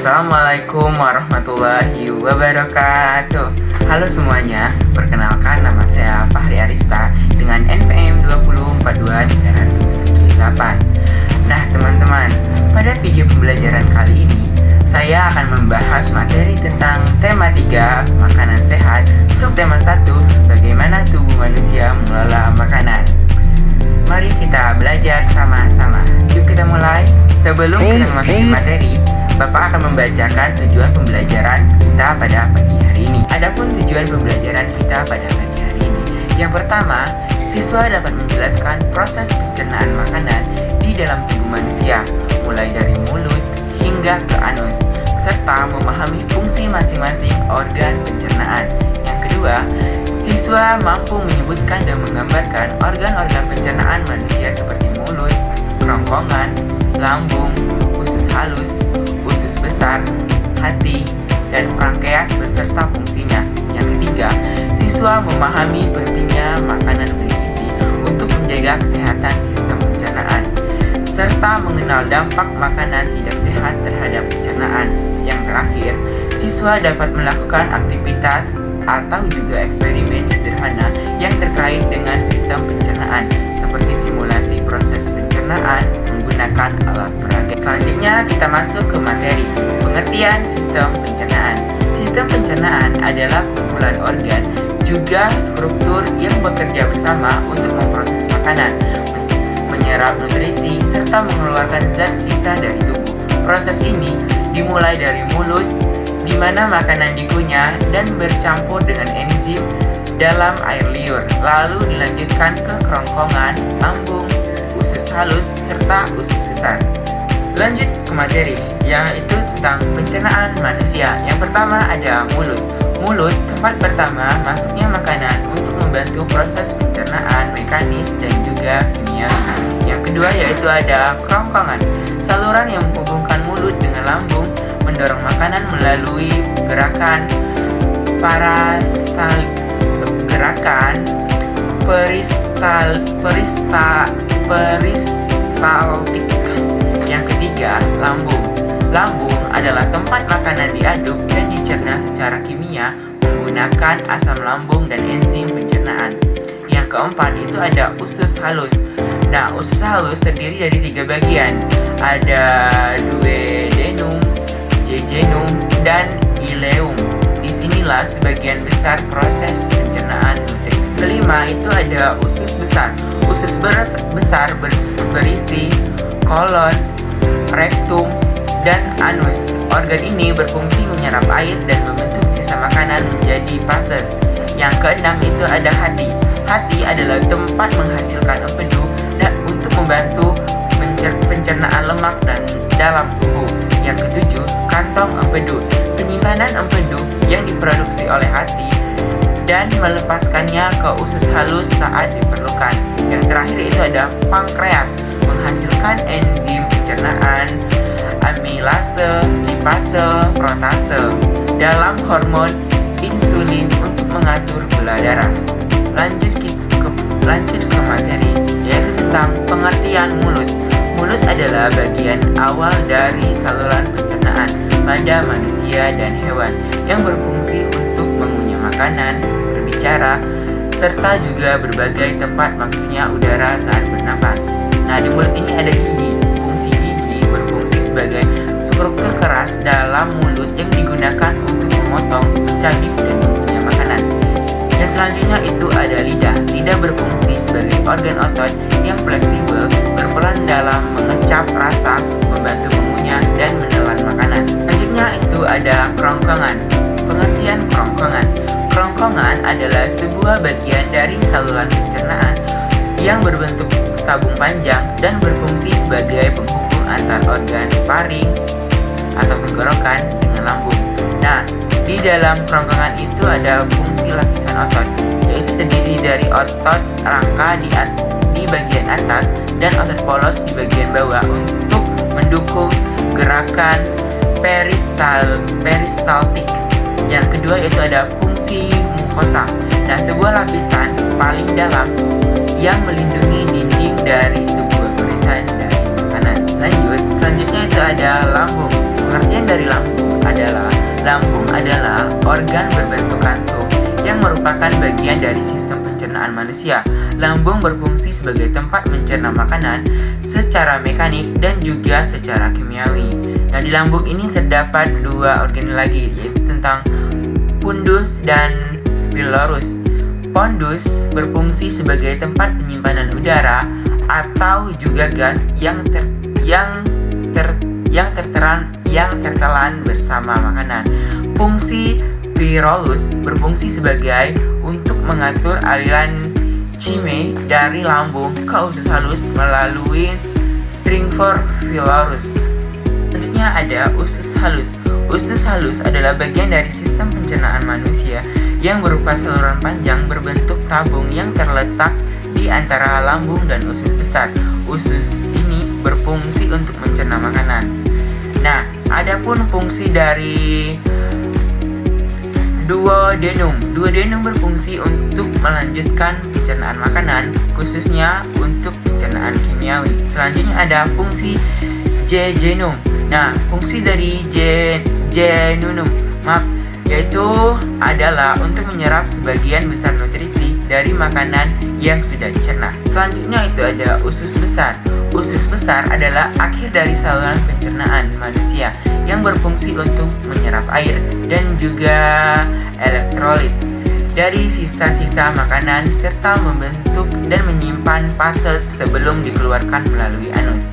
Assalamualaikum warahmatullahi wabarakatuh. Halo semuanya, perkenalkan nama saya Fahri Arista dengan NPM 2042378. Nah teman-teman, pada video pembelajaran kali ini saya akan membahas materi tentang tema 3 makanan sehat, subtema 1 bagaimana tubuh manusia mengelola makanan. Mari kita belajar sama-sama. Yuk kita mulai. Sebelum kita memasuki materi, Bapak akan membacakan tujuan pembelajaran kita pada pagi hari ini. Adapun tujuan pembelajaran kita pada pagi hari ini, yang pertama, siswa dapat menjelaskan proses pencernaan makanan di dalam tubuh manusia, mulai dari mulut hingga ke anus, serta memahami fungsi masing-masing organ pencernaan. Yang kedua, siswa mampu menyebutkan dan menggambarkan organ-organ pencernaan manusia seperti mulut, kerongkongan, lambung, usus halus, usus besar, hati, dan pankreas beserta fungsinya. Yang ketiga, siswa memahami pentingnya makanan bergizi untuk menjaga kesehatan sistem pencernaan, serta mengenal dampak makanan tidak sehat terhadap pencernaan. Yang terakhir, siswa dapat melakukan aktivitas atau juga eksperimen sederhana yang terkait dengan sistem pencernaan, seperti simulasi proses pencernaan menggunakan alat peraga. Selanjutnya kita masuk ke materi pengertian sistem pencernaan. Sistem pencernaan adalah kumpulan organ juga struktur yang bekerja bersama untuk memproses makanan, menyerap nutrisi, serta mengeluarkan zat sisa dari tubuh. Proses ini dimulai dari mulut, di mana makanan dikunyah dan bercampur dengan enzim dalam air liur, lalu dilanjutkan ke kerongkongan, lambung, usus halus, serta usus besar. Lanjut ke materi, yaitu tentang pencernaan manusia. Yang pertama ada mulut. Mulut tempat pertama masuknya makanan untuk membantu proses pencernaan mekanis dan juga kimia. Yang kedua yaitu ada kerongkongan. Saluran yang menghubungkan mulut dengan lambung mendorong makanan melalui gerakan peristaltik. Yang ketiga, lambung. Lambung adalah tempat makanan diaduk dan dicerna secara kimia menggunakan asam lambung dan enzim pencernaan. Yang keempat itu ada usus halus. Nah, usus halus terdiri dari 3 bagian. Ada duodenum, jejunum, dan ileum. Disinilah sebagian besar proses pencernaan nutrisi. Kelima itu ada usus besar. Usus besar berisi kolon, rektum, dan anus. Organ ini berfungsi menyerap air dan membentuk sisa makanan menjadi fases. Yang keenam itu ada hati. Hati adalah tempat menghasilkan empedu dan untuk membantu pencernaan lemak dan dalam tubuh. Yang ketujuh, kantong empedu. Penyimpanan empedu yang diproduksi oleh hati dan melepaskannya ke usus halus saat diperlukan. Yang terakhir itu ada pankreas, menghasilkan enzim pencernaan, amilase, lipase, protase dalam hormon insulin untuk mengatur gula darah. Lanjut ke materi, yaitu tentang pengertian mulut. Mulut adalah bagian awal dari saluran pencernaan pada manusia dan hewan yang berfungsi untuk mengunyah makanan, berbicara, serta juga berbagai tempat masuknya udara saat bernapas. Nah, di mulut ini ada gigi. Fungsi gigi berfungsi sebagai struktur keras dalam mulut yang digunakan untuk memotong, mencabik, dan mengunyah makanan. Dan selanjutnya itu ada lidah. Lidah berfungsi sebagai organ otot yang fleksibel, berperan dalam mengecap rasa, membantu mengunyah, dan menelan makanan. Selanjutnya itu ada kerongkongan. Pengertian kerongkongan. Kerongkongan adalah sebuah bagian dari saluran pencernaan yang berbentuk tabung panjang dan berfungsi sebagai penghubung antar organ paring atau tenggorokan dengan lambung. Nah, di dalam kerongkongan itu ada fungsi lapisan otot, yaitu terdiri dari otot rangka di bagian atas dan otot polos di bagian bawah untuk mendukung gerakan peristaltik. Yang kedua itu ada fungsi mukosa. Nah, sebuah lapisan paling dalam yang melindungi dinding dari sebuah tulisan dari makanan. Selanjutnya itu ada lambung. Pengertian dari lambung adalah organ berbentuk kantung yang merupakan bagian dari sistem pencernaan manusia. Lambung berfungsi sebagai tempat mencerna makanan secara mekanik dan juga secara kimiawi. Nah, di lambung ini terdapat dua organ lagi, yaitu tentang pundus dan pylorus. Pondus berfungsi sebagai tempat penyimpanan udara atau juga gas yang tertelan bersama makanan. Fungsi pyrolus berfungsi sebagai untuk mengatur aliran cime dari lambung ke usus halus melalui stringfor pylorus. Selanjutnya ada usus halus. Usus halus adalah bagian dari sistem pencernaan manusia yang berupa saluran panjang berbentuk tabung yang terletak di antara lambung dan usus besar. Usus ini berfungsi untuk mencerna makanan. Nah, adapun fungsi dari duodenum. Duodenum berfungsi untuk melanjutkan pencernaan makanan, khususnya untuk pencernaan kimiawi. Selanjutnya ada fungsi jejunum. Nah, fungsi dari jejunum yaitu adalah untuk menyerap sebagian besar nutrisi dari makanan yang sudah dicerna. Selanjutnya itu ada usus besar. Usus besar adalah akhir dari saluran pencernaan manusia yang berfungsi untuk menyerap air dan juga elektrolit dari sisa-sisa makanan serta membentuk dan menyimpan fases sebelum dikeluarkan melalui anus.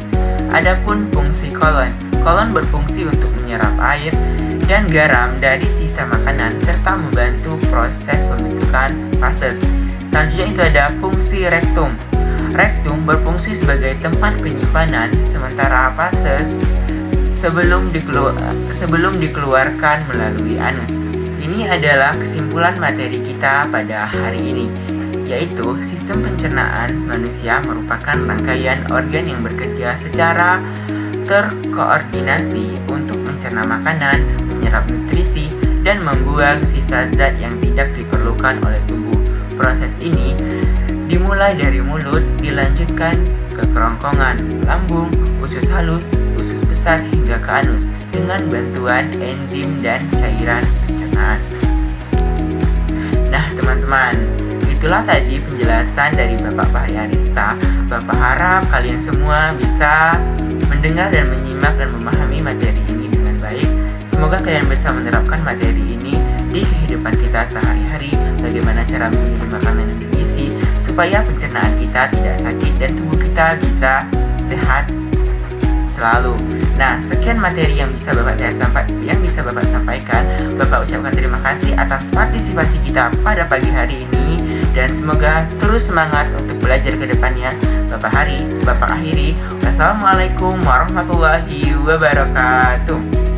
Adapun fungsi kolon. Kolon berfungsi untuk menyerap air dan garam dari sisa makanan serta membantu proses pembentukan fases. Selanjutnya itu ada fungsi rektum. Rektum berfungsi sebagai tempat penyimpanan sementara fases sebelum dikeluarkan melalui anus. Ini adalah kesimpulan materi kita pada hari ini, yaitu sistem pencernaan manusia merupakan rangkaian organ yang bekerja secara terkoordinasi untuk mencerna makanan, menyerap nutrisi, dan membuang sisa zat yang tidak diperlukan oleh tubuh. Proses ini dimulai dari mulut, dilanjutkan ke kerongkongan, lambung, usus halus, usus besar hingga ke anus dengan bantuan enzim dan cairan pencernaan. Nah, teman-teman, itulah tadi penjelasan dari Bapak Fahri Arista. Bapak harap kalian semua bisa mendengar dan menyimak dan memahami materi ini dengan baik. Semoga kalian bisa menerapkan materi ini di kehidupan kita sehari-hari. Bagaimana cara memilih makanan yang bergizi supaya pencernaan kita tidak sakit dan tubuh kita bisa sehat selalu. Nah, sekian materi yang bisa Bapak sampaikan. Bapak ucapkan terima kasih atas partisipasi kita pada pagi hari ini dan semoga terus semangat untuk belajar ke depannya. Bapak akhiri. Wassalamualaikum warahmatullahi wabarakatuh.